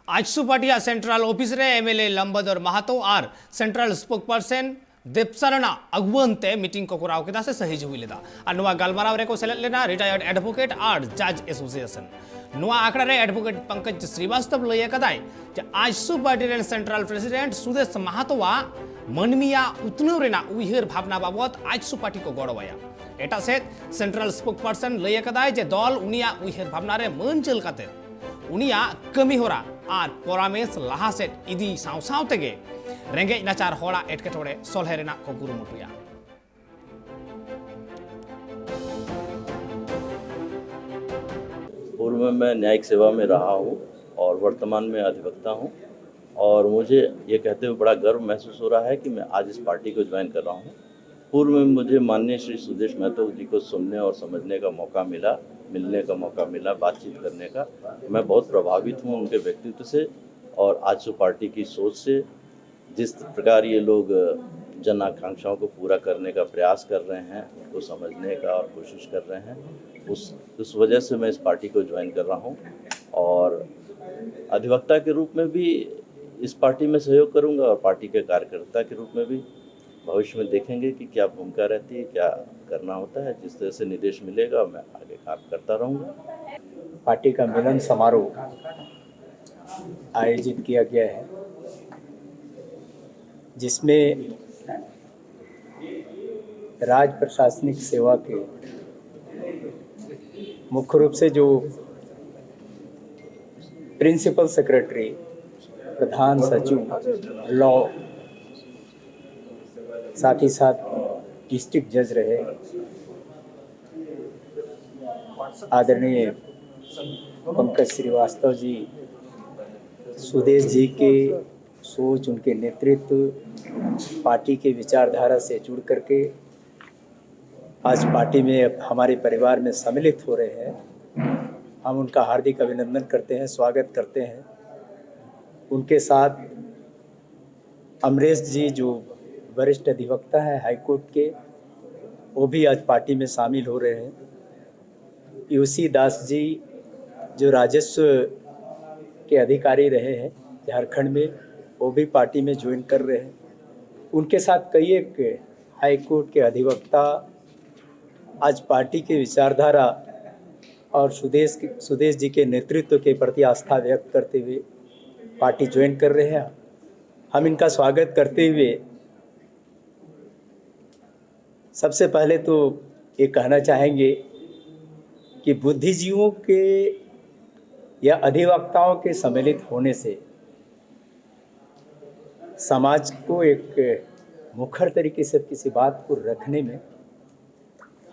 आजसुपाटिया central office रे MLA Lambodar Mahato और central spoke person देवसरना अगुवंते meeting को कराव केदा से सही हुई लेदा और नुआ गलमाराव रे को सेलेक्ट लेना रिटायर्ड एडवोकेट और जज एसोसिएशन नुआ आंकड़ा रे एडवोकेट पंकज श्रीवास्तव लय कदाय जे आजसुपाटिया सेंट्रल प्रेसिडेंट सुदेश महतोवा मनमिया उतनो रेना उइहर भावना बाबत आजसुपाटी को गड़वाया एटा से सेंट्रल स्पोक पर्सन लय कदाय जे दल उनिया उइहर भावना रे मन चल काते उनिया कमी होरा और परामेश लहा सेट इदी साव साव तेगे रेंगे नाचार होड़ा एटकेटोड़े सोल्हे रेना को कुरुमुटुया पूर्व में मैं न्यायिक सेवा में रहा हूँ और वर्तमान में अधिवक्ता हूँ और मुझे ये कहते हुए बड़ा गर्व महसूस हो रहा है कि मैं आज इस पार्टी को ज्वाइन कर रहा हूँ। पूर्व में मुझे माननीय श्री सुदेश महतो जी को सुनने और समझने का मौका मिला, मिलने का मौका मिला, बातचीत करने का। मैं बहुत प्रभावित हूँ उनके व्यक्तित्व से और आजसू पार्टी की सोच से। जिस प्रकार ये लोग जन आकांक्षाओं को पूरा करने का प्रयास कर रहे हैं, उनको समझने का और कोशिश कर रहे हैं, उस वजह से मैं इस पार्टी को ज्वाइन कर रहा हूँ और अधिवक्ता के रूप में भी इस पार्टी में सहयोग करूँगा और पार्टी के कार्यकर्ता के रूप में भी भविष्य में देखेंगे कि क्या भूमिका रहती है, क्या करना होता है। जिस तरह से निर्देश मिलेगा मैं आगे काम करता रहूँगा। पार्टी का मिलन समारोह आयोजित किया गया है जिसमें राज्य प्रशासनिक सेवा के मुख्य रूप से जो प्रिंसिपल सेक्रेटरी, प्रधान सचिव लॉ, साथ ही साथ डिस्ट्रिक्ट जज रहे आदरणीय पंकज श्रीवास्तव जी, सुदेश जी के सोच, उनके नेतृत्व, पार्टी के विचारधारा से जुड़ करके आज पार्टी में हमारे परिवार में सम्मिलित हो रहे हैं। हम उनका हार्दिक अभिनंदन करते हैं, स्वागत करते हैं। उनके साथ अमरेश जी जो वरिष्ठ अधिवक्ता है हाईकोर्ट के, वो भी आज पार्टी में शामिल हो रहे हैं। यूसी दास जी जो राजस्व के अधिकारी रहे हैं झारखंड में, वो भी पार्टी में ज्वाइन कर रहे हैं। उनके साथ कई एक हाईकोर्ट के अधिवक्ता आज पार्टी के विचारधारा और सुदेश जी के नेतृत्व के प्रति आस्था व्यक्त करते हुए पार्टी ज्वाइन कर रहे हैं। हम इनका स्वागत करते हुए सबसे पहले तो ये कहना चाहेंगे कि बुद्धिजीवियों के या अधिवक्ताओं के सम्मिलित होने से समाज को एक मुखर तरीके से किसी बात को रखने में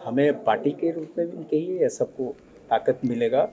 हमें पार्टी के रूप में भी कहिए या सबको ताकत मिलेगा।